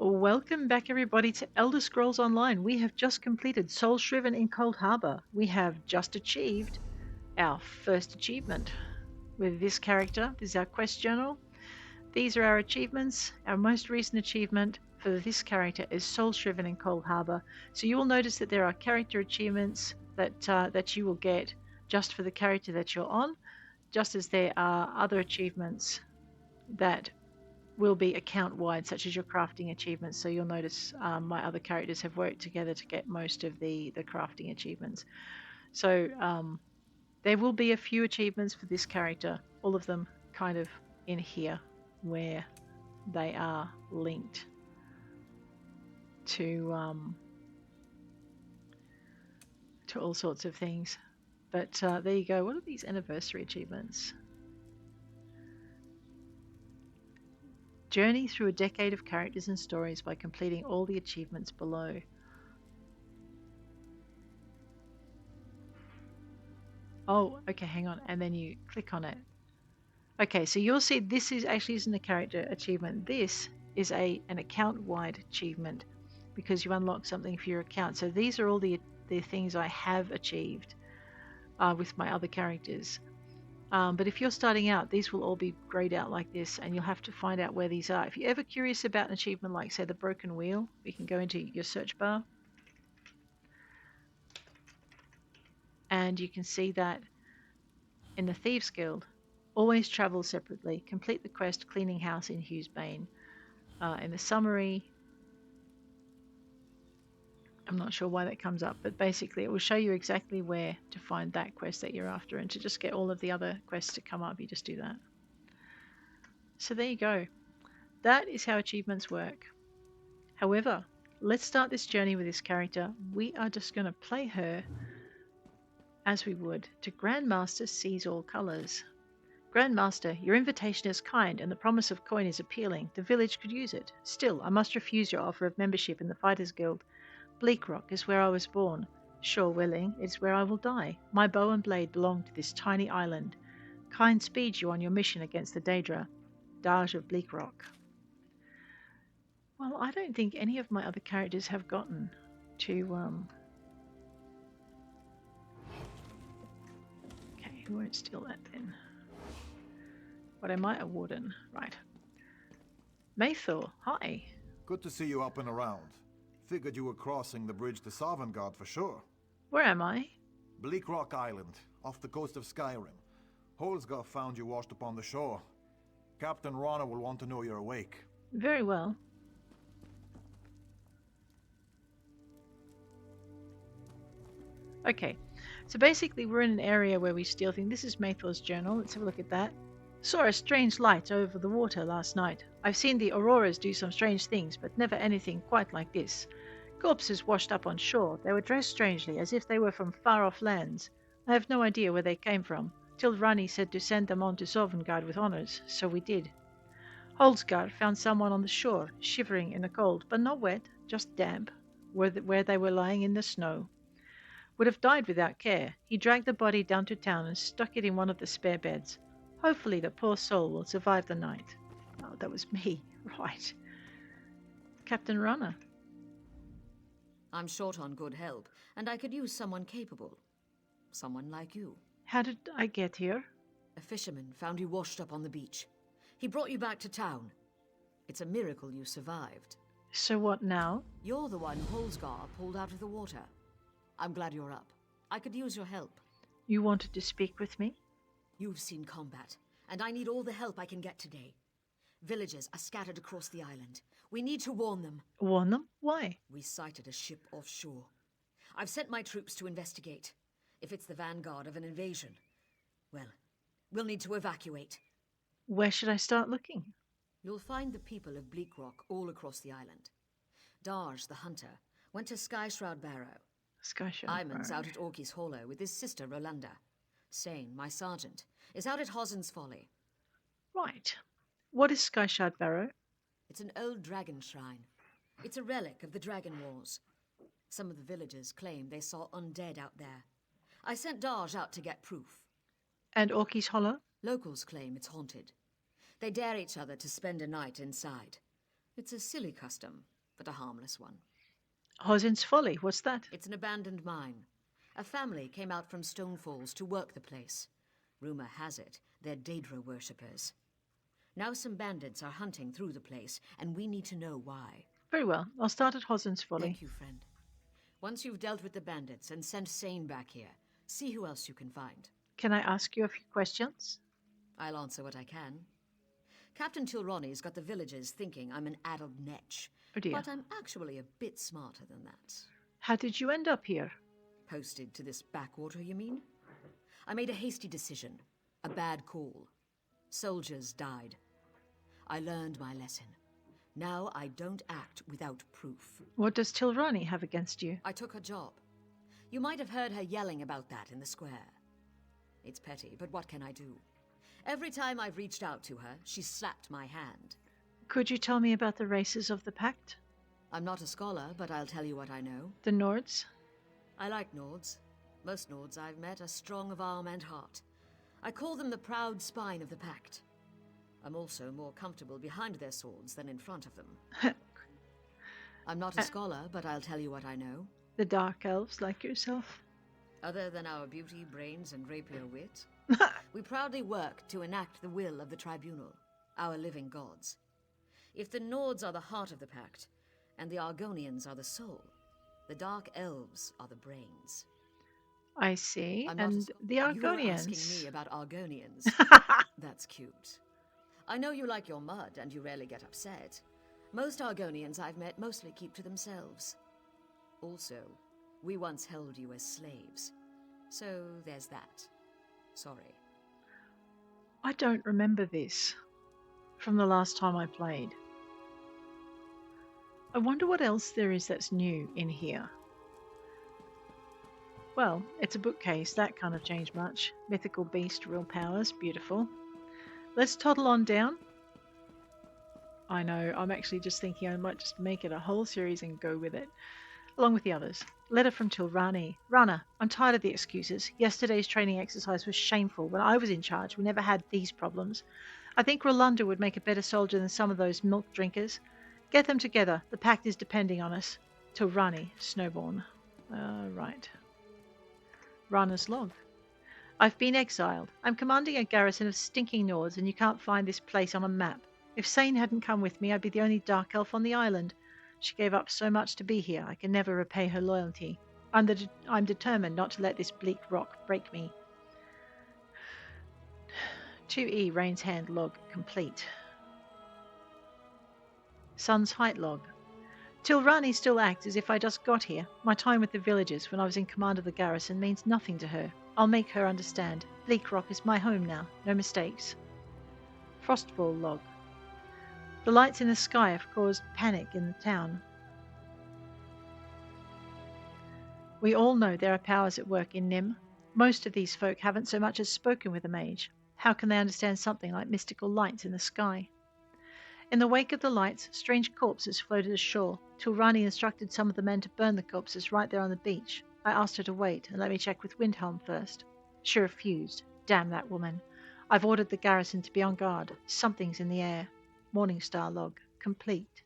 Welcome back, everybody, to Elder Scrolls Online. We have just completed Soul Shriven in Cold Harbor. We have just achieved our first achievement with this character. This is our quest journal. These are our achievements. Our most recent achievement for this character is Soul Shriven in Cold Harbor. So you will notice that there are character achievements that you will get just for the character that you're on, just as there are other achievements that will be account wide, such as your crafting achievements. So you'll notice my other characters have worked together to get most of the crafting achievements. So there will be a few achievements for this character, all of them kind of in here where they are linked to all sorts of things. But there you go. What are these anniversary achievements? Journey through a decade of characters and stories by completing all the achievements below. Oh, okay, hang on. And then you click on it. Okay, so you'll see this isn't a character achievement. This is an account-wide achievement because you unlock something for your account. So these are all the things I have achieved with my other characters. But if you're starting out, these will all be grayed out like this, and you'll have to find out where these are. If you're ever curious about an achievement like, say, the broken wheel, you can go into your search bar, and you can see that in the Thieves Guild, always travel separately, complete the quest cleaning house in Hughesbane. In the summary, I'm not sure why that comes up, but basically it will show you exactly where to find that quest that you're after, and to just get all of the other quests to come up, you just do that. So there you go. That is how achievements work. However, let's start this journey with this character. We are just going to play her as we would to Grandmaster Sees All Colours. Grandmaster, your invitation is kind and the promise of coin is appealing. The village could use it. Still, I must refuse your offer of membership in the Fighters Guild. Bleakrock is where I was born. Sure willing, it is where I will die. My bow and blade belong to this tiny island. Kind speeds you on your mission against the Daedra, Darge of Bleakrock. Well, I don't think any of my other characters have gotten to Okay, who won't steal that then? But I might a warden. Right. Mathor, hi. Good to see you up and around. Figured you were crossing the bridge to Sovngarde for sure. Where am I? Bleakrock Island, off the coast of Skyrim. Holsgar found you washed upon the shore. Captain Rana will want to know you're awake. Very well. Okay, so basically we're in an area where we steal things. This is Mathor's journal. Let's have a look at that. Saw a strange light over the water last night. I've seen the auroras do some strange things, but never anything quite like this. Corpses washed up on shore. They were dressed strangely, as if they were from far-off lands. I have no idea where they came from. Tillrani said to send them on to Sovngarde with honours, so we did. Holsgar found someone on the shore, shivering in the cold, but not wet, just damp, where they were lying in the snow. Would have died without care. He dragged the body down to town and stuck it in one of the spare beds. Hopefully the poor soul will survive the night. Oh, that was me. Right. Captain Rana. I'm short on good help, and I could use someone capable. Someone like you. How did I get here? A fisherman found you washed up on the beach. He brought you back to town. It's a miracle you survived. So what now? You're the one Holsgar pulled out of the water. I'm glad you're up. I could use your help. You wanted to speak with me? You've seen combat, and I need all the help I can get today. Villagers are scattered across the island. We need to warn them. Warn them? Why? We sighted a ship offshore. I've sent my troops to investigate. If it's the vanguard of an invasion, well, we'll need to evacuate. Where should I start looking? You'll find the people of Bleakrock all across the island. Darge, the hunter, went to Skyshard Barrow. Skyshard Iman's Barrow. out at Orky's Hollow with his sister Rolanda. Sane, my sergeant, is out at Hozzin's Folly. Right. What is Skyshard Barrow? It's an old dragon shrine. It's a relic of the Dragon Wars. Some of the villagers claim they saw undead out there. I sent Darge out to get proof. And Orky's Hollow? Locals claim it's haunted. They dare each other to spend a night inside. It's a silly custom, but a harmless one. Hozzin's Folly, what's that? It's an abandoned mine. A family came out from Stone Falls to work the place. Rumor has it, they're Daedra worshippers. Now some bandits are hunting through the place, and we need to know why. Very well. I'll start at Hozzin's Folly. Thank you, friend. Once you've dealt with the bandits and sent Sane back here, see who else you can find. Can I ask you a few questions? I'll answer what I can. Captain Tillrani's got the villagers thinking I'm an addled netch. Oh dear. But I'm actually a bit smarter than that. How did you end up here? Posted to this backwater, you mean? I made a hasty decision. A bad call. Soldiers died. I learned my lesson. Now I don't act without proof. What does Tillrani have against you? I took her job. You might have heard her yelling about that in the square. It's petty, but what can I do? Every time I've reached out to her, she's slapped my hand. Could you tell me about the races of the Pact? I'm not a scholar, but I'll tell you what I know. The Nords? I like Nords. Most Nords I've met are strong of arm and heart. I call them the proud spine of the Pact. I'm also more comfortable behind their swords than in front of them. I'm not a scholar, but I'll tell you what I know. The Dark Elves like yourself? Other than our beauty, brains, and rapier wit, we proudly work to enact the will of the Tribunal, our living gods. If the Nords are the heart of the Pact, and the Argonians are the soul, the Dark Elves are the brains. I see. I'm not And the You were Argonians? asking me about Argonians. That's cute. I know you like your mud and you rarely get upset. Most Argonians I've met mostly keep to themselves. Also, we once held you as slaves. So there's that. Sorry. I don't remember this from the last time I played. I wonder what else there is that's new in here. Well, it's a bookcase, that can't have changed much. Mythical beast, real powers, beautiful. Let's toddle on down. I know, I'm actually just thinking I might just make it a whole series and go with it, along with the others. Letter from Tillrani. Rana, I'm tired of the excuses. Yesterday's training exercise was shameful. When I was in charge, we never had these problems. I think Rolanda would make a better soldier than some of those milk drinkers. Get them together. The Pact is depending on us. Tillrani, Snowborn. Right. Rana's log. I've been exiled. I'm commanding a garrison of stinking Nords, and you can't find this place on a map. If Sane hadn't come with me, I'd be the only dark elf on the island. She gave up so much to be here, I can never repay her loyalty. I'm determined not to let this bleak rock break me. 2E, Rain's Hand log, complete. Sun's Height log. Tillrani still acts as if I just got here. My time with the villagers when I was in command of the garrison means nothing to her. I'll make her understand. Bleakrock is my home now, no mistakes. Frostfall log. The lights in the sky have caused panic in the town. We all know there are powers at work in Nim. Most of these folk haven't so much as spoken with a mage. How can they understand something like mystical lights in the sky? In the wake of the lights, strange corpses floated ashore. Tillrani instructed some of the men to burn the corpses right there on the beach. I asked her to wait and let me check with Windhelm first. She refused. Damn that woman. I've ordered the garrison to be on guard. Something's in the air. Morningstar log, complete.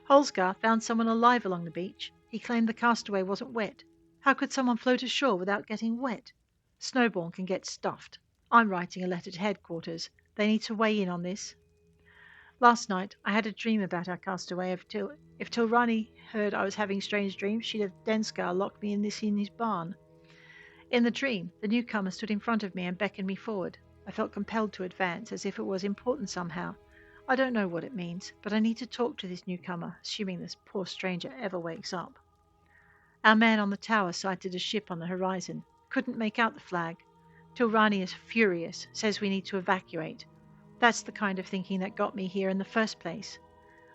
Holsgar found someone alive along the beach. He claimed the castaway wasn't wet. How could someone float ashore without getting wet? Snowborn can get stuffed. I'm writing a letter to headquarters. They need to weigh in on this. Last night, I had a dream about our castaway. If Tillrani heard I was having strange dreams, she'd have Denskar locked me in his barn. In the dream, the newcomer stood in front of me and beckoned me forward. I felt compelled to advance, as if it was important somehow. I don't know what it means, but I need to talk to this newcomer, assuming this poor stranger ever wakes up. Our man on the tower sighted a ship on the horizon. Couldn't make out the flag. Tillrani is furious, says we need to evacuate. That's the kind of thinking that got me here in the first place.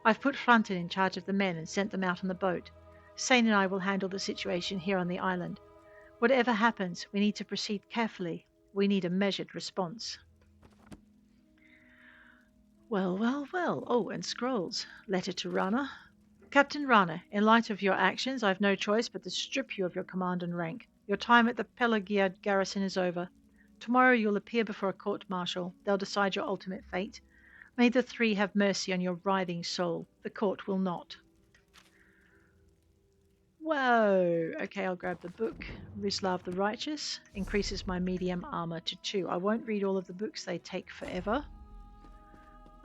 I've put Frontin in charge of the men and sent them out on the boat. Sane and I will handle the situation here on the island. Whatever happens, we need to proceed carefully. We need a measured response. Well, well, well. Oh, and scrolls. Letter to Rana. Captain Rana, in light of your actions, I've no choice but to strip you of your command and rank. Your time at the Pelagiad garrison is over. Tomorrow you'll appear before a court-martial. They'll decide your ultimate fate. May the three have mercy on your writhing soul. The court will not. Whoa! Okay, I'll grab the book. Rislav the Righteous. Increases my medium armor to 2. I won't read all of the books. They take forever.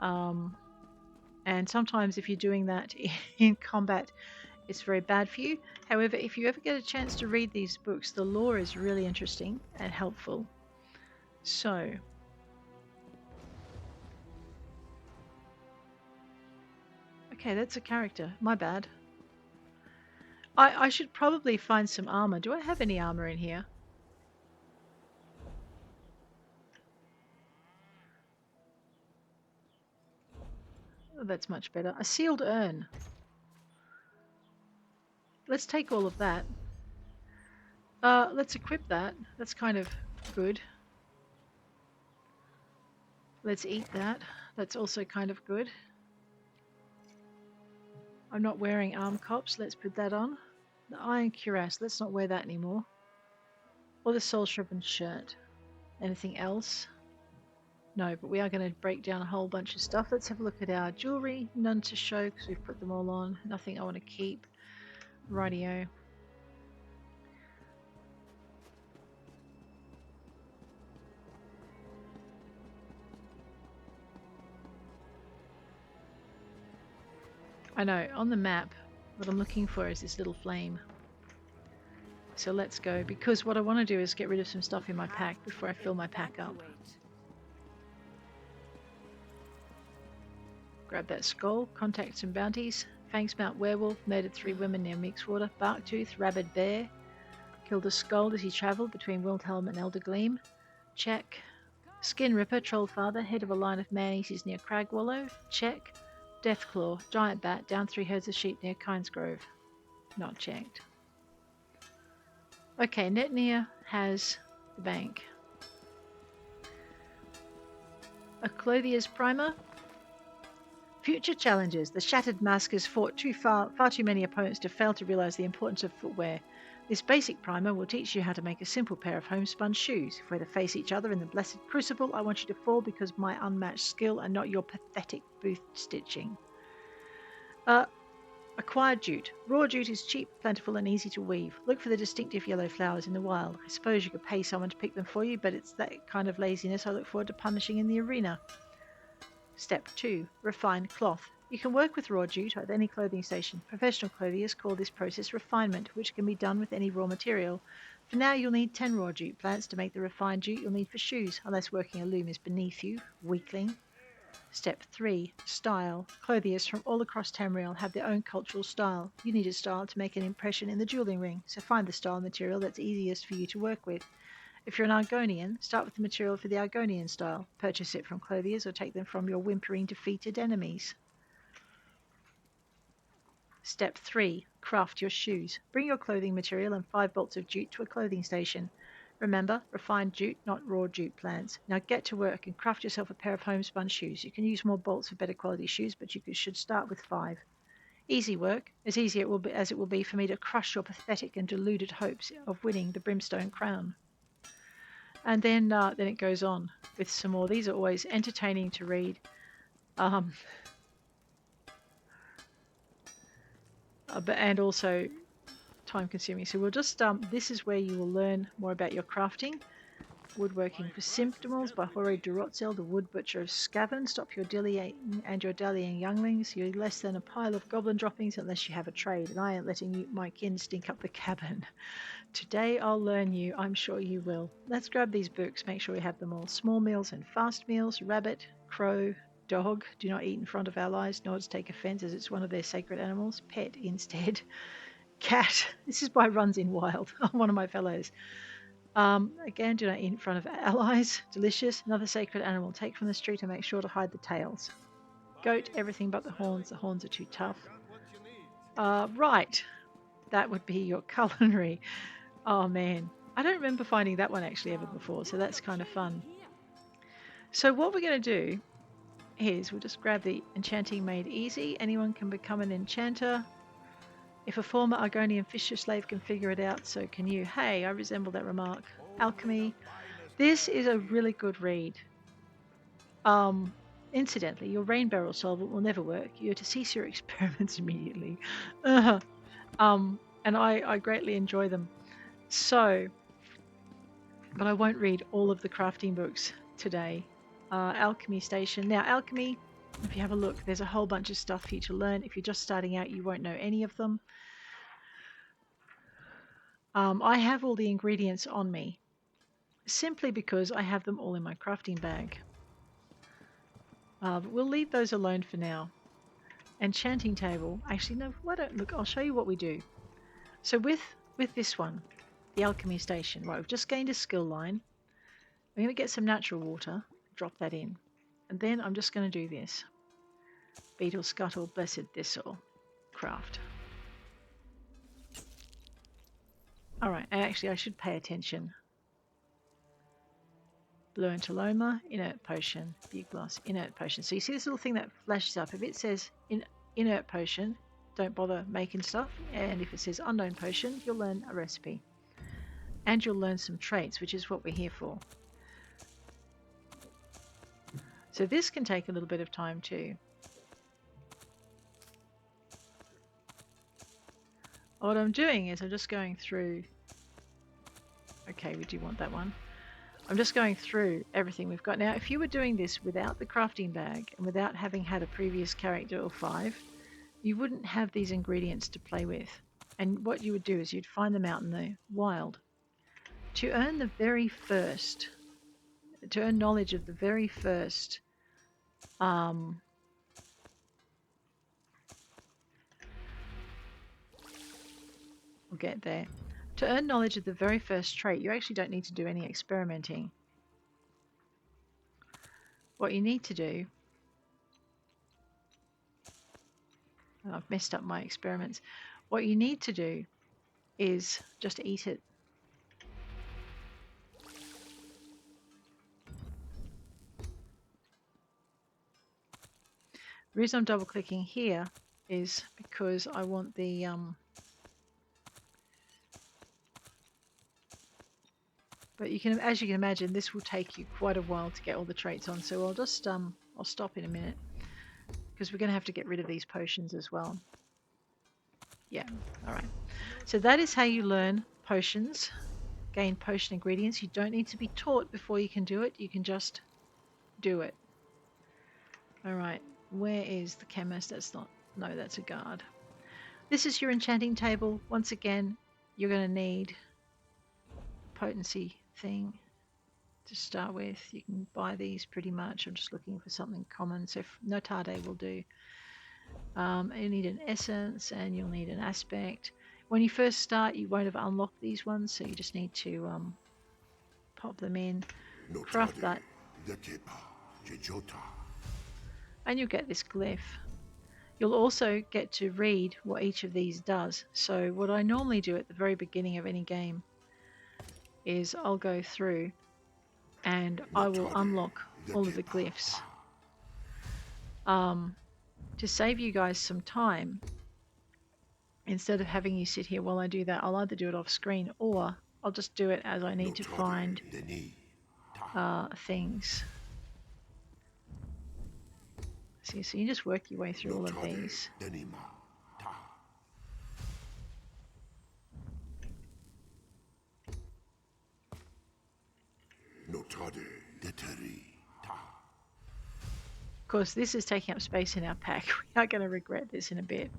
And sometimes if you're doing that in combat, it's very bad for you. However, if you ever get a chance to read these books, the lore is really interesting and helpful. So, okay, that's a character. My bad. I should probably find some armor. Do I have any armor in here? Oh, that's much better. A sealed urn. Let's take all of that. Let's equip that. That's kind of good. Let's eat that. That's also kind of good. I'm not wearing arm cops. Let's put that on. The iron cuirass. Let's not wear that anymore. Or the soul-shriven shirt. Anything else? No, but we are going to break down a whole bunch of stuff. Let's have a look at our jewelry. None to show because we've put them all on. Nothing I want to keep. Rightio. I know, on the map, what I'm looking for is this little flame. So let's go, because what I want to do is get rid of some stuff in my pack before I fill my pack up. Grab that skull, contacts and bounties. Fangsmount werewolf, murdered 3 women near Mixwater. Barktooth, rabid bear. Killed a skull as he travelled between Wildhelm and Elder Gleam. Check. Skin Ripper, Trollfather, head of a line of man-eaters near Cragwallow. Check. Deathclaw, giant bat, down 3 herds of sheep near Kynesgrove. Not checked. Okay, Netnir has the bank. A Clothier's primer. Future challenges. The Shattered Mask has fought far too many opponents to fail to realise the importance of footwear. This basic primer will teach you how to make a simple pair of homespun shoes. If we're to face each other in the blessed crucible, I want you to fall because of my unmatched skill and not your pathetic booth stitching. Acquired jute. Raw jute is cheap, plentiful and easy to weave. Look for the distinctive yellow flowers in the wild. I suppose you could pay someone to pick them for you, but it's that kind of laziness I look forward to punishing in the arena. Step 2. Refine cloth. You can work with raw jute at any clothing station. Professional clothiers call this process refinement, which can be done with any raw material. For now, you'll need 10 raw jute plants to make the refined jute you'll need for shoes, unless working a loom is beneath you, weakling. Step 3. Style. Clothiers from all across Tamriel have their own cultural style. You need a style to make an impression in the dueling ring, so find the style material that's easiest for you to work with. If you're an Argonian, start with the material for the Argonian style. Purchase it from clothiers or take them from your whimpering defeated enemies. Step 3. Craft your shoes. Bring your clothing material and 5 bolts of jute to a clothing station. Remember, refined jute, not raw jute plants. Now get to work and craft yourself a pair of homespun shoes. You can use more bolts for better quality shoes, but you should start with 5. Easy work, as easy as it will be for me to crush your pathetic and deluded hopes of winning the Brimstone Crown. And then it goes on with some more. These are always entertaining to read. And also time consuming. So we'll just, this is where you will learn more about your crafting. Woodworking for Symptomals by Hore Durotzel, the Wood Butcher of Scaven. Stop your dillying and your dallying younglings. You're less than a pile of goblin droppings unless you have a trade, and I ain't letting you, my kin, stink up the cabin. Today I'll learn you, I'm sure you will. Let's grab these books, make sure we have them all. Small meals and fast meals. Rabbit, crow, dog. Do not eat in front of allies, nor to take offence as it's one of their sacred animals. Pet instead. Cat. This is by Runs in Wild, one of my fellows. Again, do not eat in front of allies. Delicious. Another sacred animal. Take from the street and make sure to hide the tails. Goat, everything but the horns. The horns are too tough. Right. That would be your culinary. Oh man. I don't remember finding that one actually ever before, so that's kind of fun. So what we're going to do is we'll just grab the Enchanting Made Easy. Anyone can become an enchanter. If a former Argonian fisher slave can figure it out, so can you. Hey, I resemble that remark. Alchemy. This is a really good read. Incidentally, your rain barrel solvent will never work. You're to cease your experiments immediately. And I greatly enjoy them. So, but I won't read all of the crafting books today. Alchemy Station. Now, Alchemy, if you have a look, there's a whole bunch of stuff for you to learn. If you're just starting out, you won't know any of them. I have all the ingredients on me, simply because I have them all in my crafting bag. But we'll leave those alone for now. Enchanting table. Actually, no, why don't, look, I'll show you what we do. So with this one, the Alchemy Station, right, we've just gained a skill line. I'm going to get some natural water, drop that in. And then I'm just going to do this. Beetle, scuttle, blessed thistle, craft. Alright, actually I should pay attention. Blue Antiloma, inert potion, bugloss, inert potion. So you see this little thing that flashes up. If it says inert potion, don't bother making stuff. And if it says unknown potion, you'll learn a recipe. And you'll learn some traits, which is what we're here for. So this can take a little bit of time too. What I'm doing is I'm just going through. Okay, we do want that one. I'm just going through everything we've got. Now, if you were doing this without the crafting bag and without having had a previous character or 5, you wouldn't have these ingredients to play with. And what you would do is you'd find them out in the wild. To earn the very first, to earn knowledge of the very first we'll get there. To earn knowledge of the very first trait, you actually don't need to do any experimenting. What you need to do, I've messed up my experiments. What you need to do is just eat it. The reason I'm double clicking here is because I want the but you can, as you can imagine, this will take you quite a while to get all the traits on. So I'll just I'll stop in a minute because we're going to have to get rid of these potions as well. Yeah, all right. So that is how you learn potions, gain potion ingredients. You don't need to be taught before you can do it. You can just do it. All right. Where is the chemist? That's not, no, that's a guard. This is your enchanting table. Once again, you're going to need potency thing to start with. You can buy these pretty much. I'm just looking for something common. So Notade will do. You need an essence and you'll need an aspect. When you first start, you won't have unlocked these ones, so you just need to pop them in, craft that, and you'll get this glyph. You'll also get to read what each of these does. So what I normally do at the very beginning of any game is I'll go through and I will unlock all of the glyphs. To save you guys some time, instead of having you sit here while I do that, I'll either do it off screen or I'll just do it as I need to find things. See, so you just work your way through all of these. Of course, this is taking up space in our pack. We are going to regret this in a bit.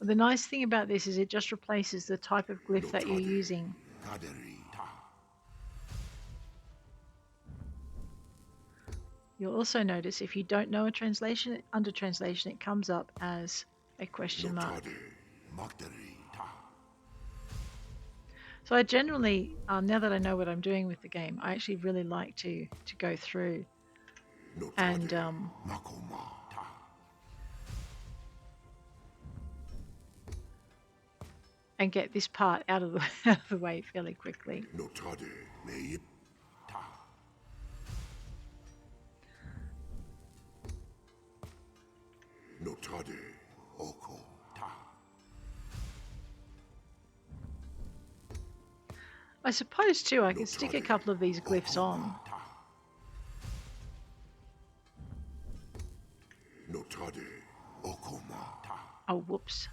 The nice thing about this is it just replaces the type of glyph that you're using. You'll also notice if you don't know a translation, under translation it comes up as a question mark. So I generally, now that I know what I'm doing with the game, I actually really like to go through and get this part out of the way fairly quickly. I suppose too I could stick a couple of these glyphs on. Oh, whoops.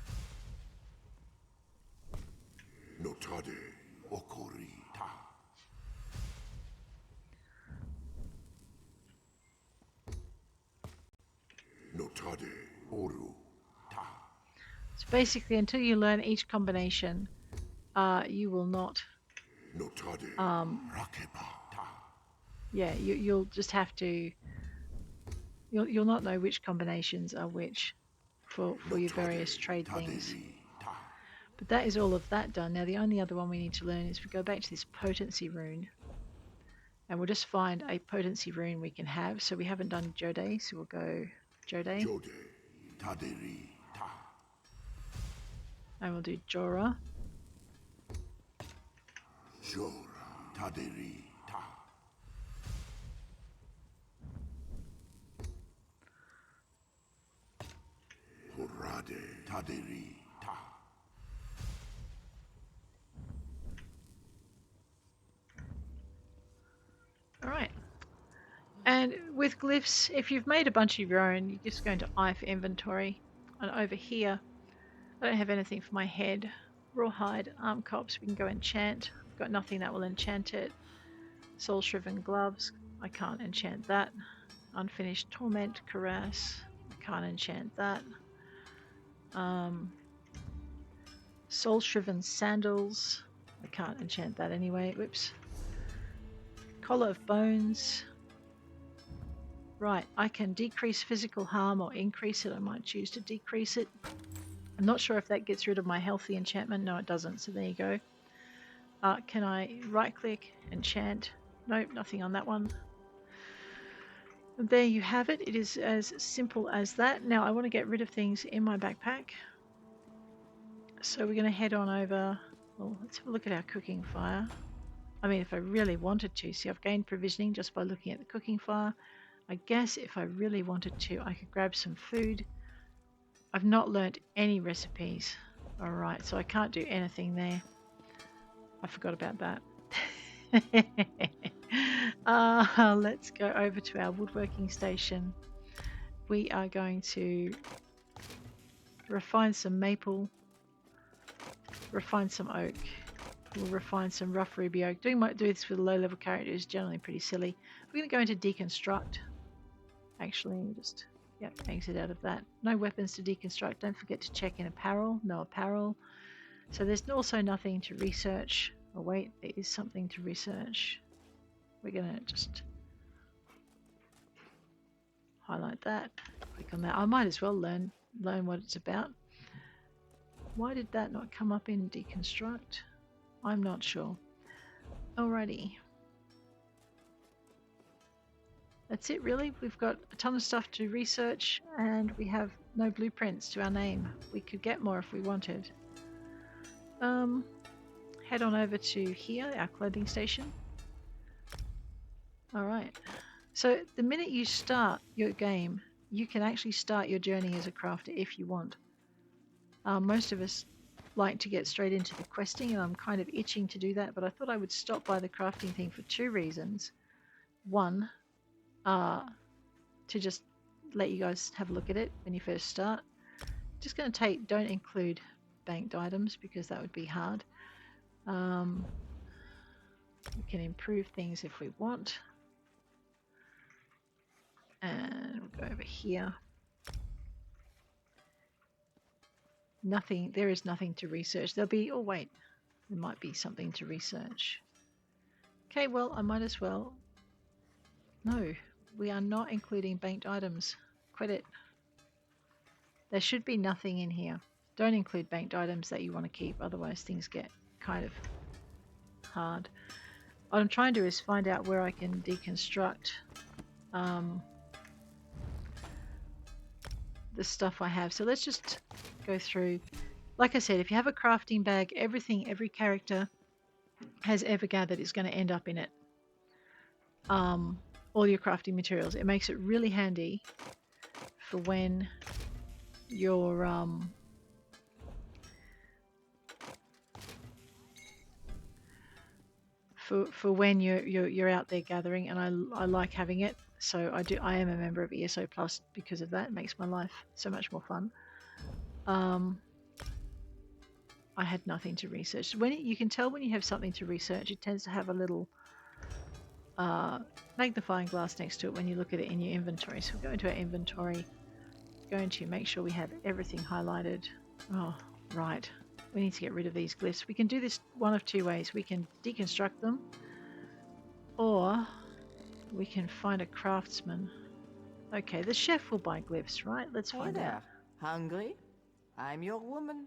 So basically, until you learn each combination, you will not. Yeah, you'll just have to. You'll not know which combinations are which for your various trade things. But that is all of that done. Now the only other one we need to learn is we go back to this potency rune. And we'll just find a potency rune we can have. So we haven't done Jode, so we'll go Jode. And we'll do Jora. Alright. And with glyphs, if you've made a bunch of your own, you're just going to I for inventory. And over here, I don't have anything for my head. Rawhide, arm cops, we can go enchant. I've got nothing that will enchant it. Soul Shriven gloves, I can't enchant that. Unfinished torment, caress, I can't enchant that. Soul Shriven sandals, I can't enchant that anyway. Whoops. Collar of bones. Right, I can decrease physical harm or increase it. I might choose to decrease it. I'm not sure if that gets rid of my healthy enchantment. No, it doesn't, so there you go. Can I right click, enchant? Nope, nothing on that one. And there you have it. It is as simple as that. Now I want to get rid of things in my backpack. So we're going to head on over. Well, let's have a look at our cooking fire. I mean, if I really wanted to, see, I've gained provisioning just by looking at the cooking fire. I guess if I really wanted to, I could grab some food. I've not learnt any recipes. Alright, so I can't do anything there. I forgot about that. Let's go over to our woodworking station. We are going to refine some maple, refine some oak. We'll refine some rough ruby oak. Do this with a low level character is generally pretty silly. We're going to go into deconstruct. Actually, just exit out of that. No weapons to deconstruct. Don't forget to check in apparel. No apparel. So there's also nothing to research. Oh wait, there is something to research. We're going to just highlight that. Click on that. I might as well learn what it's about. Why did that not come up in deconstruct? I'm not sure. Alrighty. That's it really. We've got a ton of stuff to research and we have no blueprints to our name. We could get more if we wanted. Head on over to here, our clothing station. Alright. So the minute you start your game, you can actually start your journey as a crafter if you want. Most of us like to get straight into the questing and I'm kind of itching to do that, but I thought I would stop by the crafting thing for two reasons. One, to just let you guys have a look at it when you first start. Just going to don't include banked items because that would be hard. We can improve things if we want. And we'll go over here. Nothing, there is nothing to research. There'll be, oh wait, there might be something to research. Okay, well, I might as well. No, we are not including banked items. Quit it. There should be nothing in here. Don't include banked items that you want to keep, otherwise things get kind of hard. What I'm trying to do is find out where I can deconstruct the stuff I have. So let's just go through. Like I said, if you have a crafting bag, everything every character has ever gathered is going to end up in it. All your crafting materials. It makes it really handy for when your for when you're out there gathering, and I like having it. So I am a member of ESO Plus because of that. It makes my life so much more fun. I had nothing to research. You can tell when you have something to research, it tends to have a little magnifying glass next to it when you look at it in your inventory. So we'll go into our inventory, going to make sure we have everything highlighted. Oh, right. We need to get rid of these glyphs. We can do this one of two ways. We can deconstruct them, or we can find a craftsman. Okay, the chef will buy glyphs, right? Let's find out. Hungry? I'm your woman.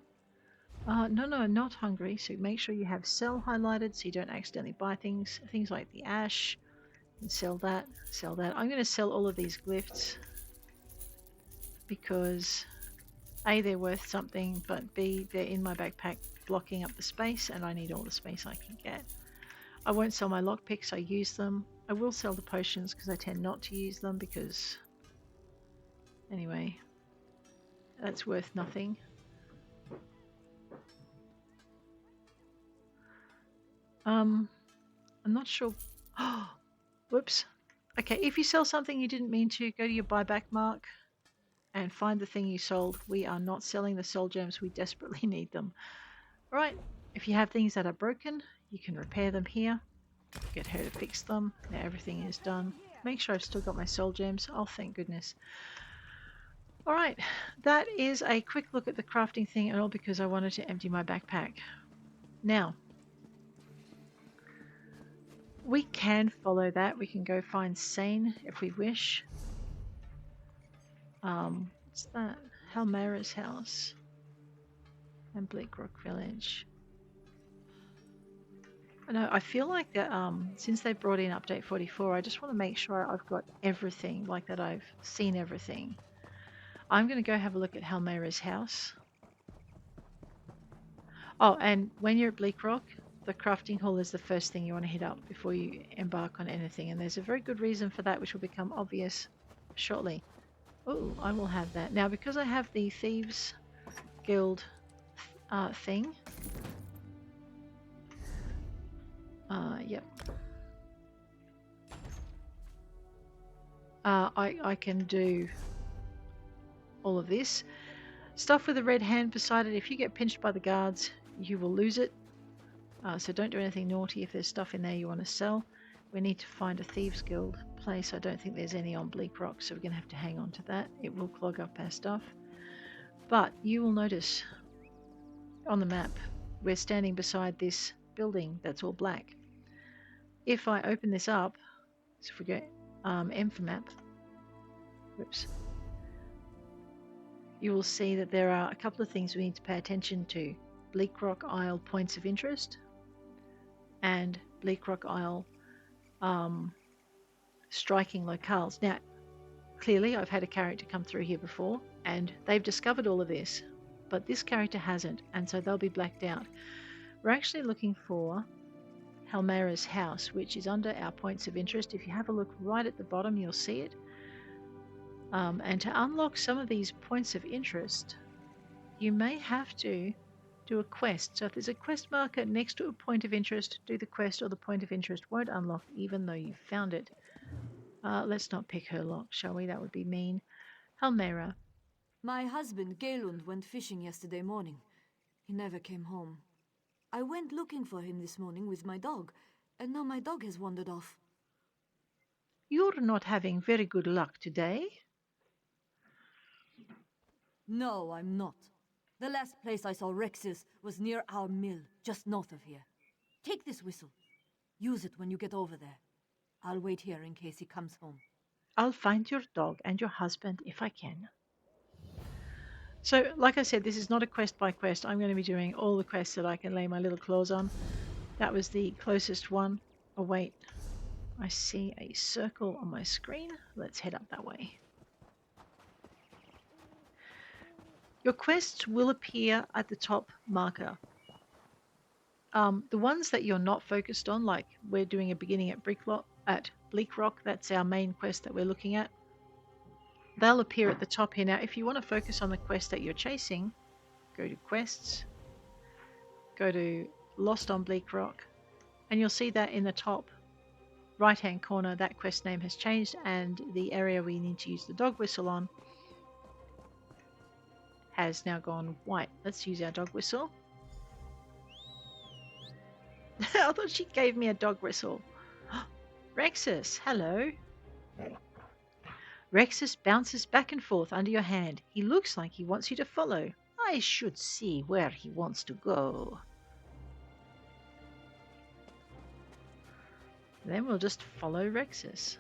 No, not hungry. So make sure you have sell highlighted so you don't accidentally buy things. Things like the ash. And sell that, sell that. I'm going to sell all of these glyphs because A, they're worth something, but B, they're in my backpack blocking up the space and I need all the space I can get. I won't sell my lockpicks, I use them. I will sell the potions because I tend not to use them because, anyway, that's worth nothing. I'm not sure. Whoops. Okay, if you sell something you didn't mean to, go to your buyback mark and find the thing you sold. We are not selling the soul gems, we desperately need them. Alright, if you have things that are broken, you can repair them here. Get her to fix them. Now everything is done. Make sure I've still got my soul gems. Oh, thank goodness. Alright, that is a quick look at the crafting thing, and all because I wanted to empty my backpack. Now, we can follow that. We can go find Sane if we wish. What's that? Halmera's house and Bleakrock Village. I know, I feel like that since they brought in update 44, I just want to make sure I've got everything, like that I've seen everything. I'm going to go have a look at Halmera's house. Oh, and when you're at Bleakrock, the crafting hall is the first thing you want to hit up before you embark on anything, and there's a very good reason for that which will become obvious shortly. Oh, I will have that. Now, because I have the Thieves Guild thing. Yep. I can do all of this. Stuff with a red hand beside it. If you get pinched by the guards, you will lose it. So don't do anything naughty if there's stuff in there you want to sell. We need to find a Thieves Guild place. I don't think there's any on Bleakrock, so we're going to have to hang on to that. It will clog up our stuff. But you will notice on the map, we're standing beside this building that's all black. If I open this up, so if we go M for map, whoops, you will see that there are a couple of things we need to pay attention to. Bleakrock Isle points of interest and Bleakrock Isle striking locales. Now, clearly I've had a character come through here before and they've discovered all of this, but this character hasn't, and so they'll be blacked out. We're actually looking for Halmera's house, which is under our points of interest. If you have a look right at the bottom, you'll see it. And to unlock some of these points of interest, you may have to do a quest. So if there's a quest marker next to a point of interest, do the quest or the point of interest won't unlock even though you found it. Let's not pick her lock, shall we? That would be mean. Halmera. My husband, Galund, went fishing yesterday morning. He never came home. I went looking for him this morning with my dog, and now my dog has wandered off. You're not having very good luck today. No, I'm not. The last place I saw Rex's was near our mill, just north of here. Take this whistle. Use it when you get over there. I'll wait here in case he comes home. I'll find your dog and your husband if I can. So, like I said, this is not a quest by quest. I'm going to be doing all the quests that I can lay my little claws on. That was the closest one. Oh, wait. I see a circle on my screen. Let's head up that way. Your quests will appear at the top marker. The ones that you're not focused on, like we're doing a beginning at Bleakrock, that's our main quest that we're looking at. They'll appear at the top here. Now, if you want to focus on the quest that you're chasing, go to quests, go to Lost on Bleakrock, and you'll see that in the top right hand corner that quest name has changed, and the area we need to use the dog whistle on has now gone white. Let's use our dog whistle. I thought she gave me a dog whistle. Rexus, hello. Rexus bounces back and forth under your hand. He looks like he wants you to follow. I should see where he wants to go. Then we'll just follow Rexus.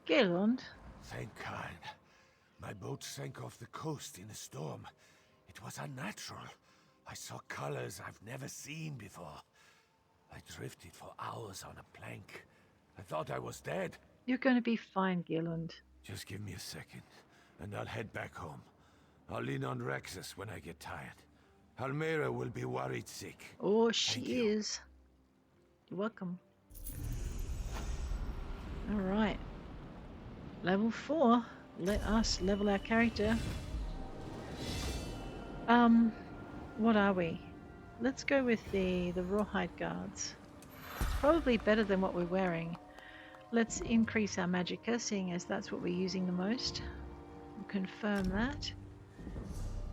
Gelund. Thank God. My boat sank off the coast in a storm. It was unnatural. I saw colors I've never seen before. I drifted for hours on a plank. I thought I was dead. You're going to be fine, Gelund. Just give me a second, and I'll head back home. I'll lean on Rexus when I get tired. Halmera will be worried sick. Oh, she Thank you. is. You're welcome. All right. Level 4. Let us level our character. What are we? Let's go with the rawhide guards. Probably better than what we're wearing. Let's increase our magicka, seeing as that's what we're using the most. We'll confirm that.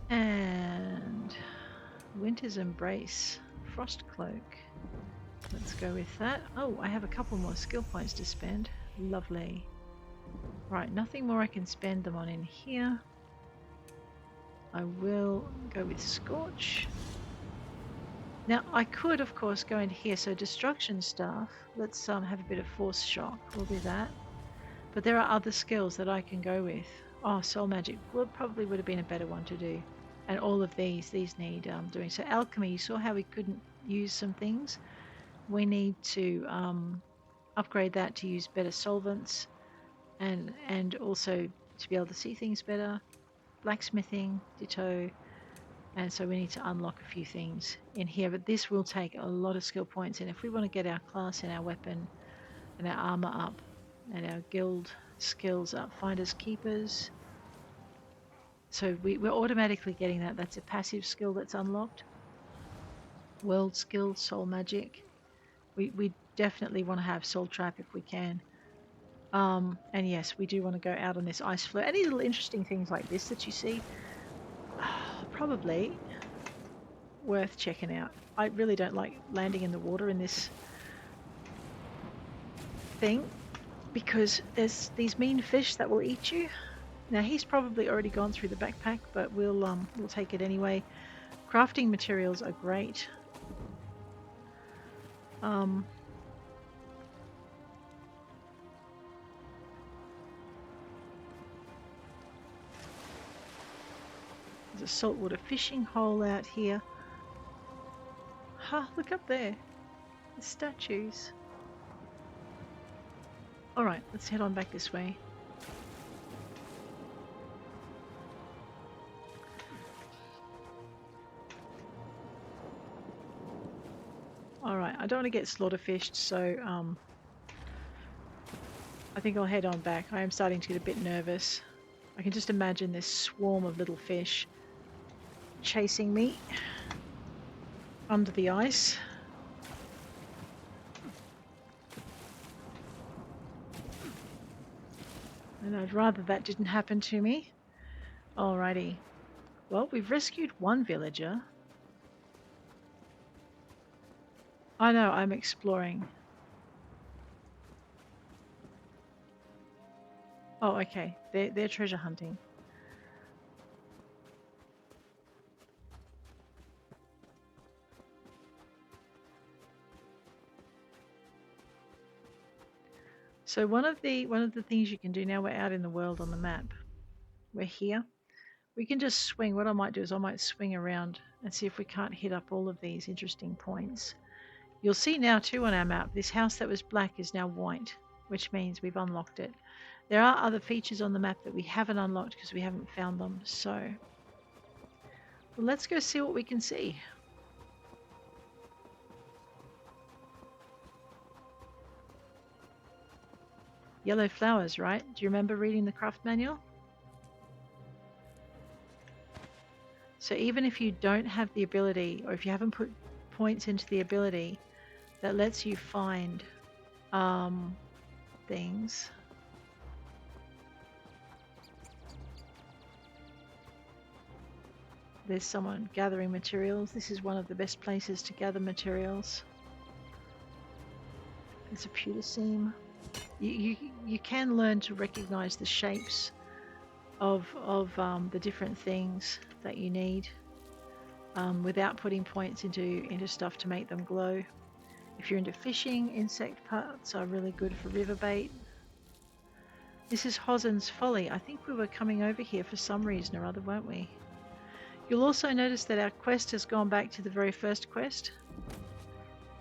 And Winter's Embrace, Frost Cloak. Let's go with that. Oh, I have a couple more skill points to spend. Lovely. Right, nothing more I can spend them on in here. I will go with Scorch. Now, I could, of course, go into here. So, Destruction Staff. Let's have a bit of Force Shock. We'll do that. But there are other skills that I can go with. Oh, Soul Magic. Well, probably would have been a better one to do. And all of these need doing. So, Alchemy, you saw how we couldn't use some things. We need to upgrade that to use better solvents. And also to be able to see things better. Blacksmithing, ditto. And so we need to unlock a few things in here. But this will take a lot of skill points. And if we want to get our class and our weapon and our armor up and our guild skills up, finders, keepers. So we're automatically getting that. That's a passive skill that's unlocked. World skill, soul magic. We definitely want to have soul trap if we can. And yes, we do want to go out on this ice floe. Any little interesting things like this that you see, probably worth checking out. I really don't like landing in the water in this thing because there's these mean fish that will eat you. Now he's probably already gone through the backpack, but we'll take it anyway. Crafting materials are great. There's a saltwater fishing hole out here. Look up there. The statues. Alright, let's head on back this way. Alright, I don't want to get slaughterfished, so I think I'll head on back. I am starting to get a bit nervous. I can just imagine this swarm of little fish chasing me under the ice. And I'd rather that didn't happen to me. Alrighty. Well, we've rescued one villager. I know, I'm exploring. Oh, okay. They're treasure hunting. So one of the things you can do now we're out in the world on the map. We're here. We can just swing. What I might do is I might swing around and see if we can't hit up all of these interesting points. You'll see now too on our map, this house that was black is now white, which means we've unlocked it. There are other features on the map that we haven't unlocked because we haven't found them. So well, let's go see what we can see. Yellow flowers, right? Do you remember reading the craft manual? So even if you don't have the ability, or if you haven't put points into the ability that lets you find things. There's someone gathering materials. This is one of the best places to gather materials. There's a pewter seam. You can learn to recognize the shapes of the different things that you need without putting points into stuff to make them glow. If you're into fishing, insect parts are really good for river bait. This is Hozzin's Folly. I think we were coming over here for some reason or other, weren't we? You'll also notice that our quest has gone back to the very first quest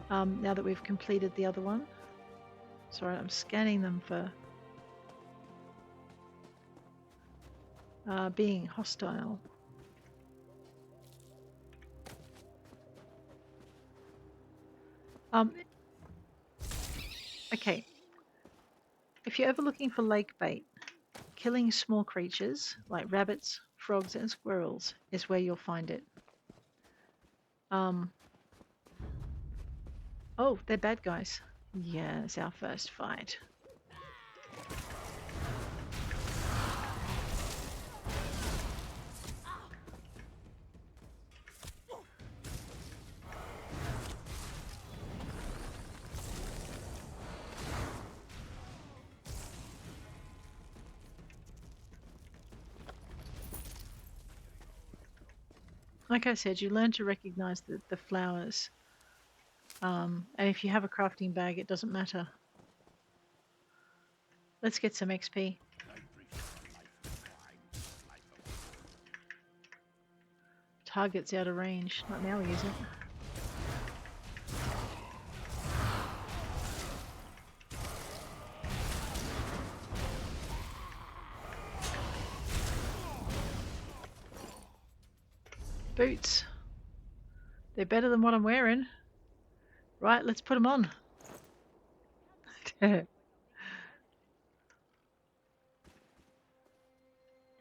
now that we've completed the other one. Sorry, I'm scanning them for being hostile. Okay. If you're ever looking for lake bait, killing small creatures like rabbits, frogs, and squirrels is where you'll find it. Oh, they're bad guys. Yeah, it's our first fight. Like I said, you learn to recognize the flowers. And if you have a crafting bag, it doesn't matter. Let's get some XP. Target's out of range. Not now, he isn't. Boots. They're better than what I'm wearing. Right, let's put them on. How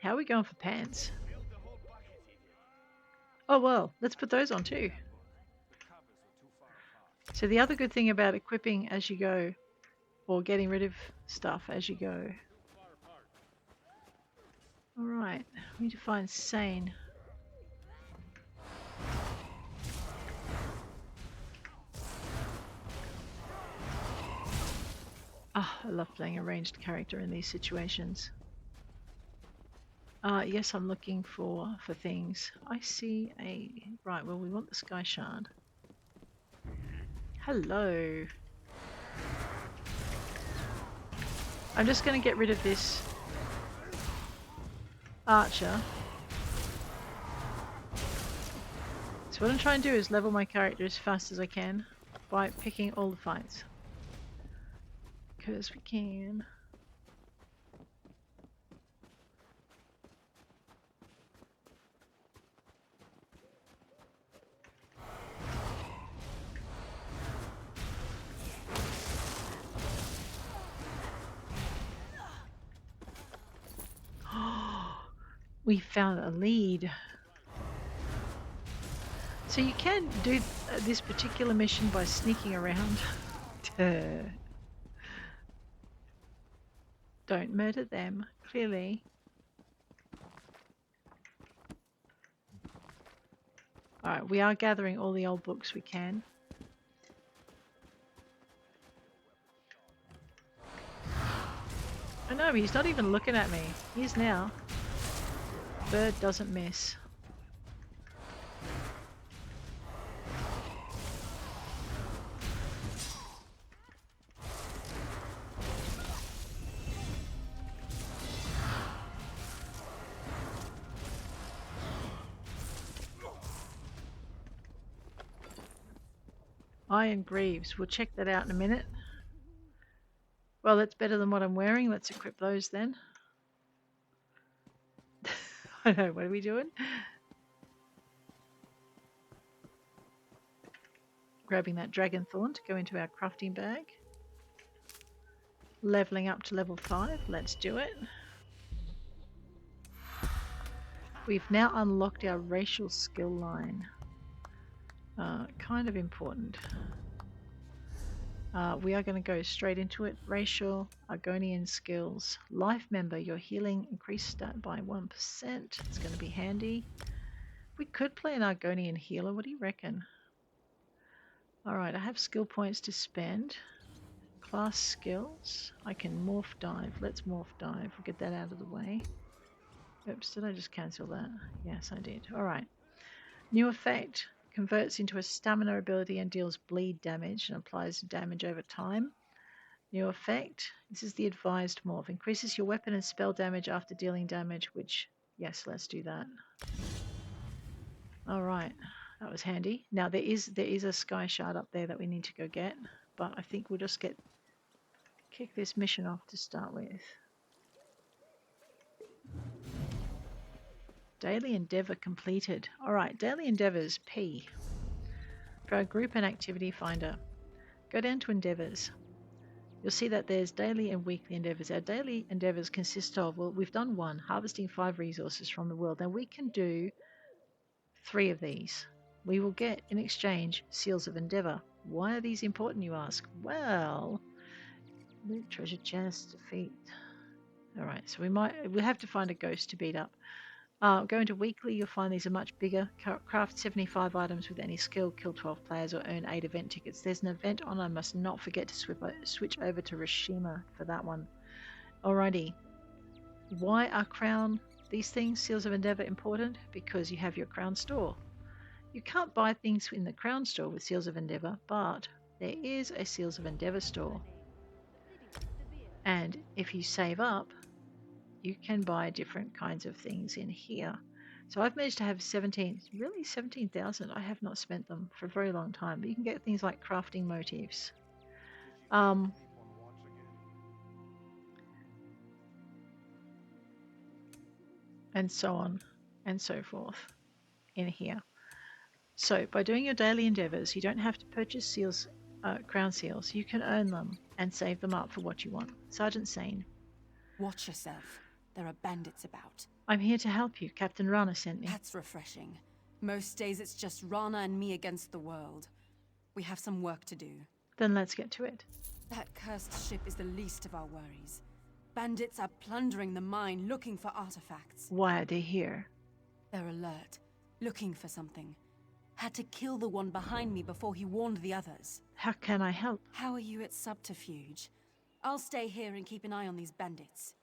are we going for pants? Oh well, let's put those on too. So the other good thing about equipping as you go, or getting rid of stuff as you go. Alright, we need to find Sane. Ah, I love playing a ranged character in these situations. Yes, I'm looking for things. I see a... Right, well, we want the Skyshard. Hello. I'm just going to get rid of this archer. So what I'm trying to do is level my character as fast as I can by picking all the fights. Because we can. We found a lead. So you can do this particular mission by sneaking around. Don't murder them, clearly. Alright, we are gathering all the old books we can. I know, he's not even looking at me. He is now. Bird doesn't miss. Iron Greaves. We'll check that out in a minute. Well, that's better than what I'm wearing. Let's equip those then. I know, what are we doing? Grabbing that dragon thorn to go into our crafting bag. Leveling up to level 5. Let's do it. We've now unlocked our racial skill line. Kind of important. We are going to go straight into it. Racial Argonian skills. Life member, your healing increased stat by 1%. It's going to be handy. We could play an Argonian healer. What do you reckon? Alright, I have skill points to spend. Class skills. I can morph dive. Let's morph dive. We'll get that out of the way. Oops, did I just cancel that? Yes, I did. Alright. New effect. Converts into a stamina ability and deals bleed damage and applies damage over time. New effect. This is the advised morph. Increases your weapon and spell damage after dealing damage, which, yes, let's do that. Alright. That was handy. Now there is a Skyshard up there that we need to go get, but I think we'll just kick this mission off to start with. Daily endeavor completed. Alright, daily endeavors, P. For our group and activity finder, go down to endeavors. You'll see that there's daily and weekly endeavors. Our daily endeavors consist of, well, we've done one, harvesting 5 resources from the world. Now we can do 3 of these. We will get, in exchange, seals of endeavor. Why are these important, you ask? Well, loot, treasure chest, defeat. Alright, so we'll have to find a ghost to beat up. Go into weekly, you'll find these are much bigger. Craft 75 items with any skill, kill 12 players, or earn 8 event tickets. There's an event on, I must not forget to switch over to Rishima for that one. Alrighty. Why are these things, Seals of Endeavor, important? Because you have your crown store. You can't buy things in the crown store with Seals of Endeavor, but there is a Seals of Endeavor store. And if you save up, you can buy different kinds of things in here. So I've managed to have 17,000. I have not spent them for a very long time. But you can get things like crafting motifs. And so on and so forth in here. So by doing your daily endeavors, you don't have to purchase seals, crown seals. You can earn them and save them up for what you want. Sergeant Sane. Watch yourself. There are bandits about. I'm here to help you. Captain Rana sent me. That's refreshing. Most days it's just Rana and me against the world. We have some work to do. Then let's get to it. That cursed ship is the least of our worries. Bandits are plundering the mine, looking for artifacts. Why are they here? They're alert, looking for something. Had to kill the one behind me before he warned the others. How can I help? How are you at subterfuge? I'll stay here and keep an eye on these bandits.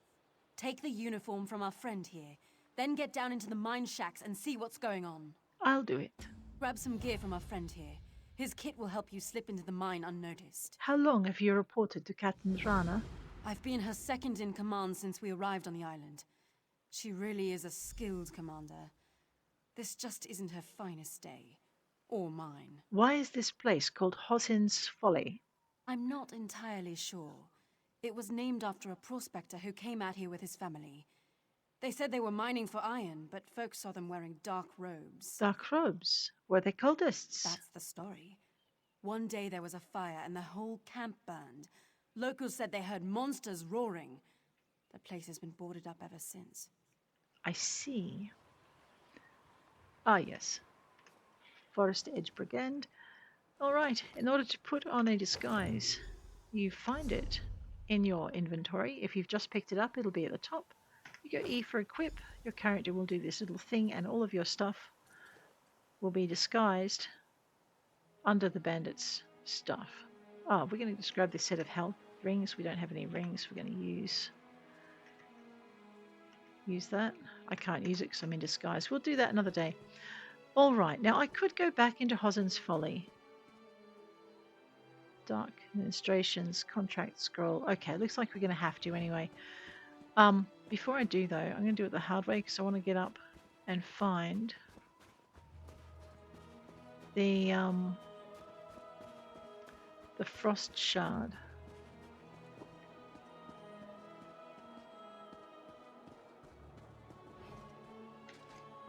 Take the uniform from our friend here, then get down into the mine shacks and see what's going on. I'll do it. Grab some gear from our friend here. His kit will help you slip into the mine unnoticed. How long have you reported to Captain Rana? I've been her second in command since we arrived on the island. She really is a skilled commander. This just isn't her finest day. Or mine. Why is this place called Hozzin's Folly? I'm not entirely sure. It was named after a prospector who came out here with his family. They said they were mining for iron, but folks saw them wearing dark robes. Dark robes? Were they cultists? That's the story. One day there was a fire and the whole camp burned. Locals said they heard monsters roaring. The place has been boarded up ever since. I see. Ah, yes. Forest Edge Brigand. Alright, in order to put on a disguise, you find it in your inventory. If you've just picked it up, it'll be at the top. You go E for equip, your character will do this little thing and all of your stuff will be disguised under the bandit's stuff. Oh, we're going to just grab this set of health rings. We don't have any rings. We're going to use use that. I can't use it because I'm in disguise. We'll do that another day. All right, now I could go back into Hozzin's Folly. Dark Administrations, Contract Scroll. Okay, looks like we're going to have to anyway. Before I do though, I'm going to do it the hard way because I want to get up and find the Frost Shard.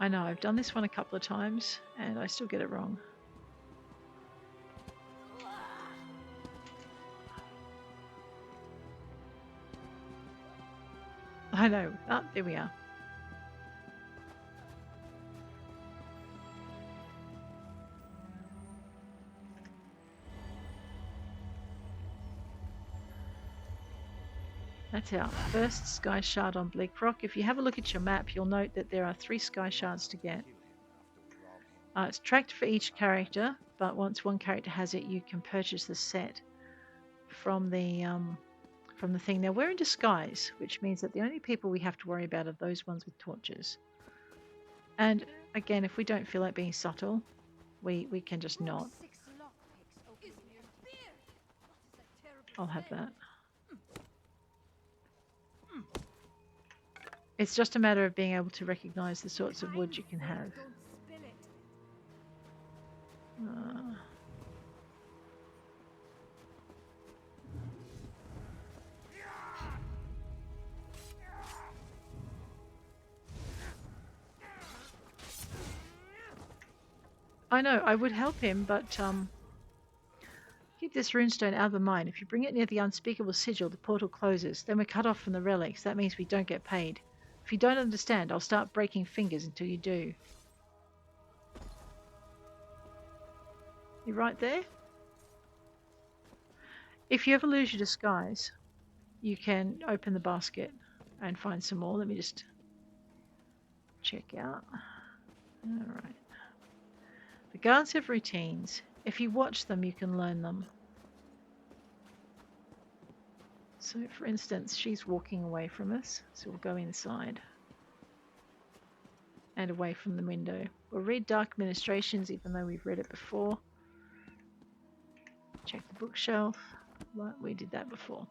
I know, I've done this one a couple of times and I still get it wrong. I know. Ah, there we are. That's our first Skyshard on Bleakrock. If you have a look at your map, you'll note that there are 3 Skyshards to get. It's tracked for each character, but once one character has it, you can purchase the set from the thing. Now we're in disguise, which means that the only people we have to worry about are those ones with torches. And again, if we don't feel like being subtle, we can just not. I'll have that. It's just a matter of being able to recognize the sorts of wood you can have. I know, I would help him, but keep this runestone out of the mine. If you bring it near the unspeakable sigil, the portal closes. Then we're cut off from the relics. That means we don't get paid. If you don't understand, I'll start breaking fingers until you do. You right there? If you ever lose your disguise, you can open the basket and find some more. Let me just check out. Alright. The guards have routines. If you watch them, you can learn them. So, for instance, she's walking away from us, so we'll go inside and away from the window. We'll read Dark Administrations, even though we've read it before. Check the bookshelf. Well, we did that before.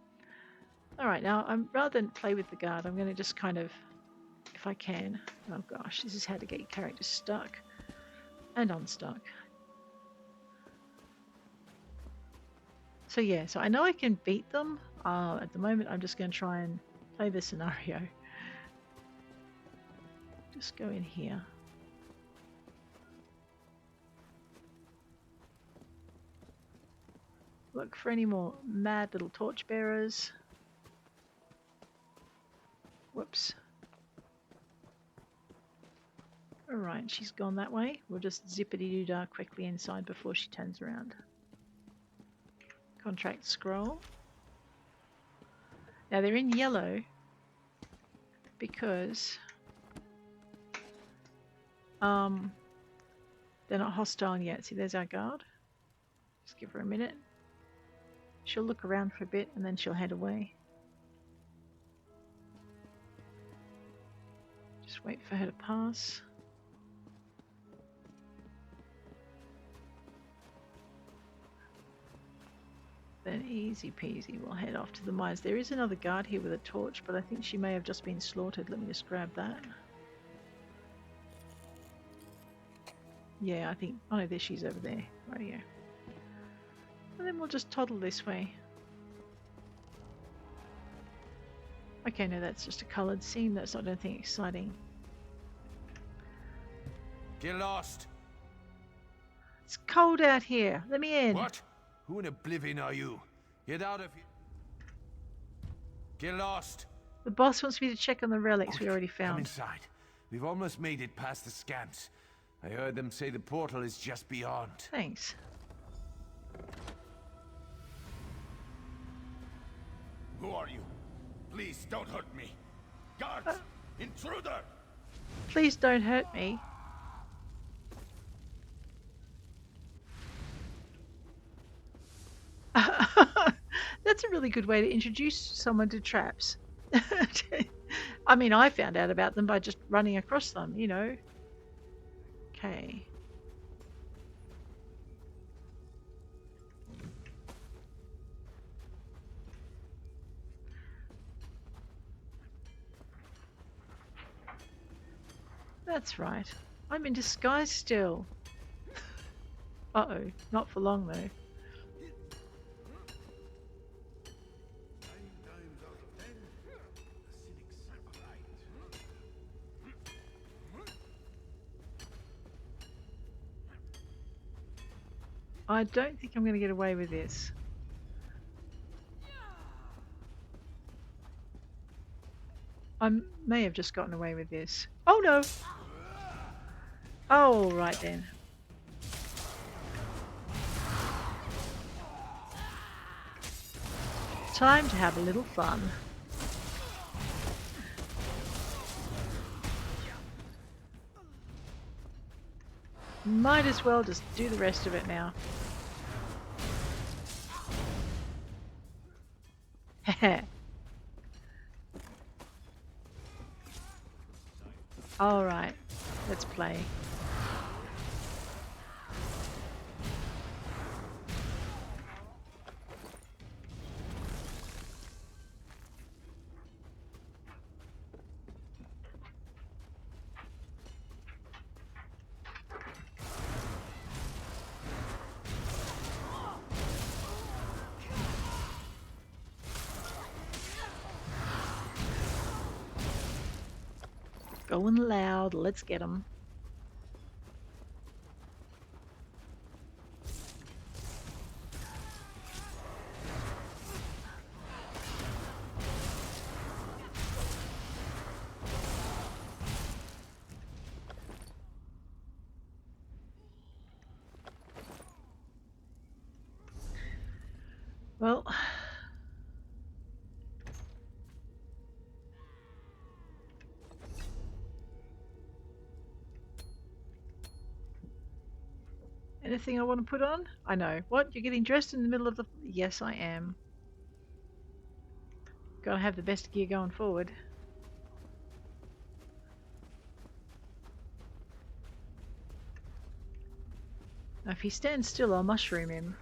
Alright, now, rather than play with the guard, I'm going to just kind of, if I can, oh gosh, this is how to get your character stuck and unstuck. So yeah, so I know I can beat them. At the moment, I'm just going to try and play the scenario. Just go in here. Look for any more mad little torchbearers. Whoops. Alright, she's gone that way. We'll just zippity-doo-dah quickly inside before she turns around. Contract scroll. Now they're in yellow because they're not hostile yet. See, there's our guard. Just give her a minute. She'll look around for a bit and then she'll head away. Just wait for her to pass. Then easy peasy, we'll head off to the mines. There is another guard here with a torch, but I think she may have just been slaughtered. Let me just grab that. Yeah, I think... oh no, there she's over there. Right here. And then we'll just toddle this way. Okay, no, that's just a coloured seam. That's not anything exciting. Get lost! It's cold out here. Let me in. What? Who in Oblivion are you? Get out of here. Get lost. The boss wants me to check on the relics we already Come found. inside. We've almost made it past the scamps. I heard them say the portal is just beyond. Thanks. Who are you? Please don't hurt me. Guards! Intruder! Please don't hurt me. That's a really good way to introduce someone to traps. I mean, I found out about them by just running across them, you know. Okay. That's right. I'm in disguise still. Uh-oh. Not for long, though. I don't think I'm going to get away with this. I may have just gotten away with this. Oh no! Oh, right then. Time to have a little fun. Might as well just do the rest of it now. Heh. Alright, let's play. Going loud, let's get them. Well, anything I want to put on? I know. What? You're getting dressed in the middle of the... Yes, I am. Gotta have the best gear going forward. Now, if he stands still, I'll mushroom him.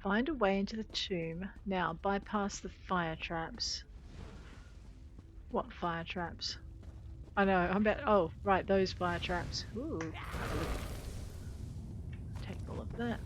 Find a way into the tomb. Now, bypass the fire traps. What fire traps? I know, I'm about... Oh, right, those fire traps. Ooh. Take all of that.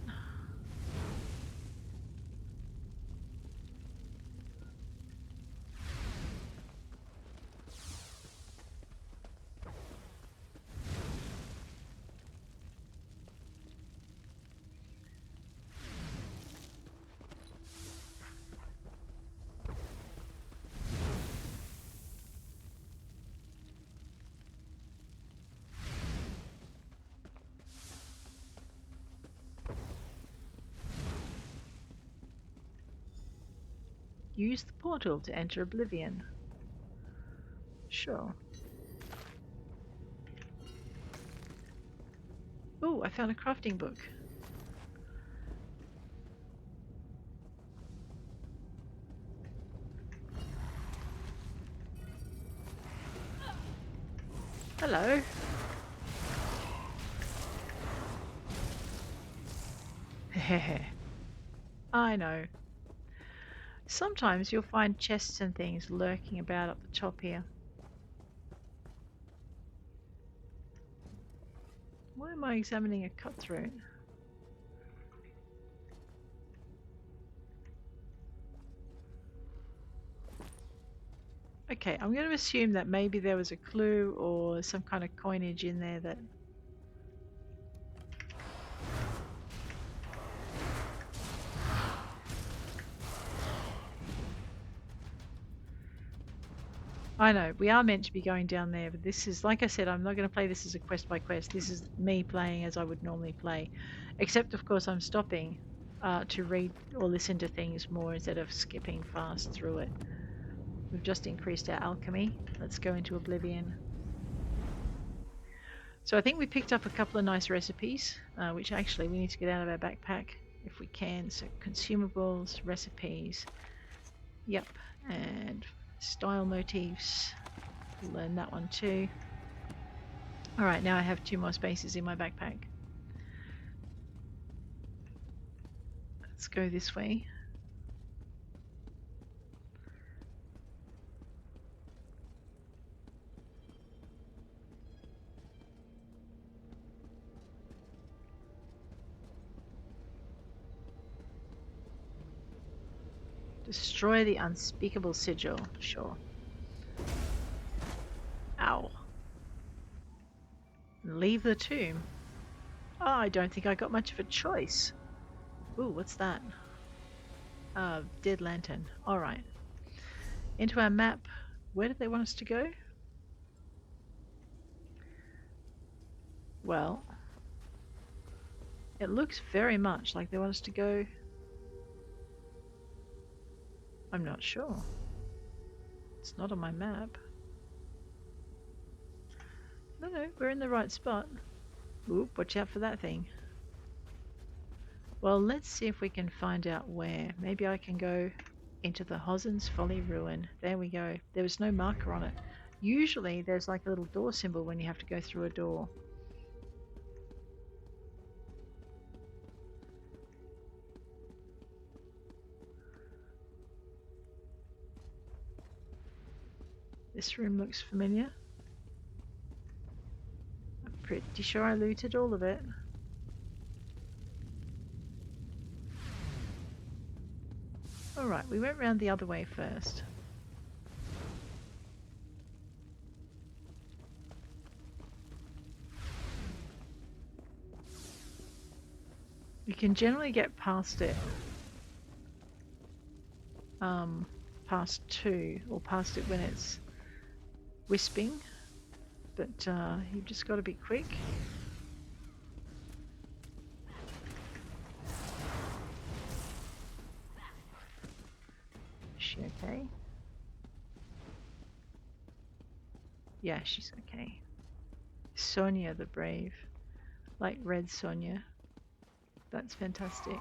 Use the portal to enter Oblivion. Sure. Oh, I found a crafting book. Hello. Hehe. I know. Sometimes you'll find chests and things lurking about up the top here. Why am I examining a cutthroat? Okay, I'm going to assume that maybe there was a clue or some kind of coinage in there that... I know, we are meant to be going down there, but this is, like I said, I'm not going to play this as a quest by quest. This is me playing as I would normally play. Except, of course, I'm stopping to read or listen to things more instead of skipping fast through it. We've just increased our alchemy. Let's go into Oblivion. So I think we picked up a couple of nice recipes, which actually we need to get out of our backpack if we can. So consumables, recipes, yep, and style motifs. We'll learn that one too. Alright, now I have 2 more spaces in my backpack. Let's go this way. Destroy the unspeakable sigil. Sure. Ow. Leave the tomb. Oh, I don't think I got much of a choice. Ooh, what's that? Dead lantern. Alright. Into our map. Where did they want us to go? Well, it looks very much like they want us to go... I'm not sure. It's not on my map. No, we're in the right spot. Oop, watch out for that thing. Well, let's see if we can find out where. Maybe I can go into the Hozzin's Folly ruin. There we go. There was no marker on it. Usually there's like a little door symbol when you have to go through a door. This room looks familiar. I'm pretty sure I looted all of it. Alright, we went round the other way first. You can generally get past it. Past 2, or past it when it's wisping, but you've just got to be quick. Is she okay? Yeah, she's okay. Sonia the Brave, like Red Sonia. That's fantastic.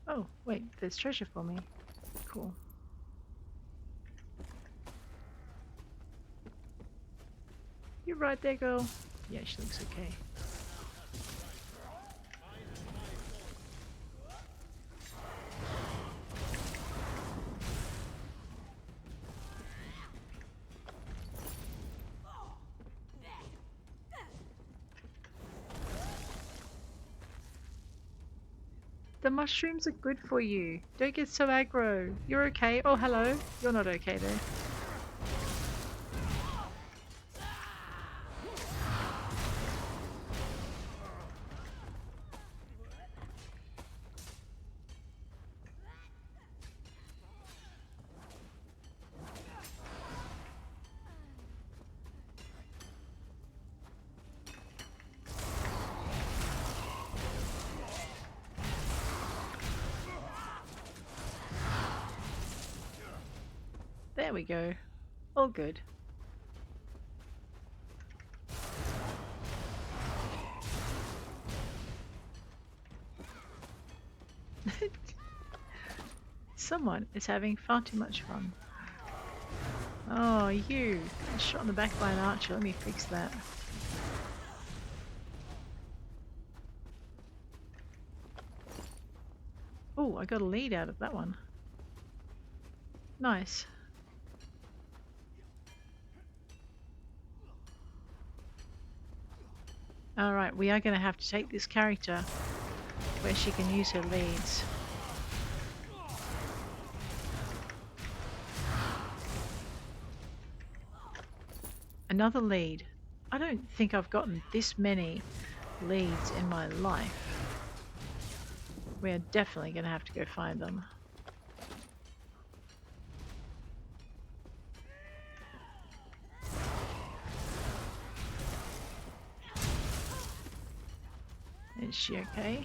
Oh, wait, there's treasure for me. Cool. You're right there, girl. Yeah, she looks okay. The mushrooms are good for you. Don't get so aggro. You're okay. Oh, hello. You're not okay there. There we go. All good. Someone is having far too much fun. Oh, you. Got shot in the back by an archer. Let me fix that. Oh, I got a lead out of that one. Nice. Alright, we are going to have to take this character where she can use her leads. Another lead. I don't think I've gotten this many leads in my life. We're definitely going to have to go find them. Is she okay?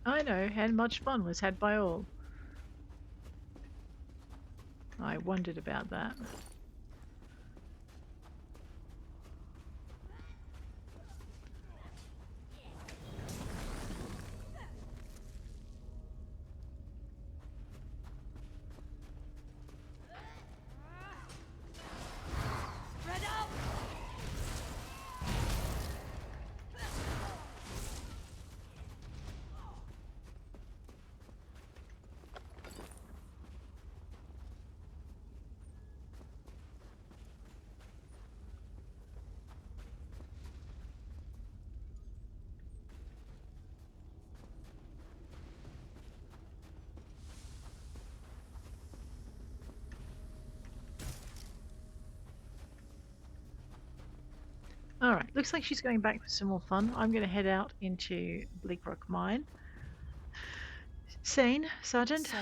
I know, and much fun was had by all. I wondered about that. Alright, looks like she's going back for some more fun. I'm going to head out into Bleakrock Mine. Sane, Sergeant? So,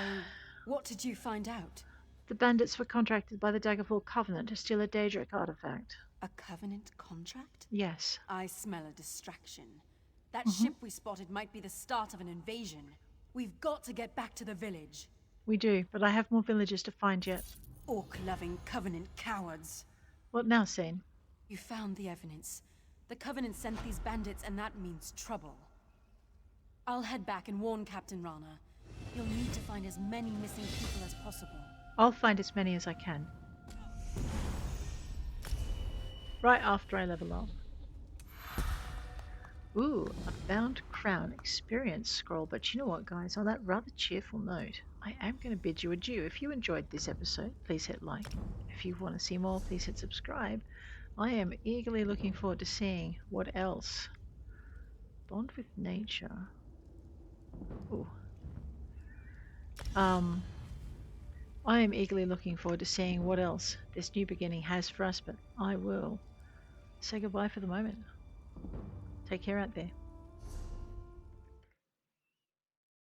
what did you find out? The bandits were contracted by the Daggerfall Covenant to steal a Daedric artifact. A Covenant contract? Yes. I smell a distraction. That ship we spotted might be the start of an invasion. We've got to get back to the village. We do, but I have more villages to find yet. Orc-loving Covenant cowards. What now, Sane? You found the evidence. The Covenant sent these bandits, and that means trouble. I'll head back and warn Captain Rana. You'll need to find as many missing people as possible. I'll find as many as I can. Right after I level up. Ooh, a bound crown experience scroll. But you know what, guys? On that rather cheerful note, I am going to bid you adieu. If you enjoyed this episode, please hit like. If you want to see more, please hit subscribe. I am eagerly looking forward to seeing what else. Bond with nature. Ooh. I am eagerly looking forward to seeing what else this new beginning has for us, but I will say goodbye for the moment. Take care out there.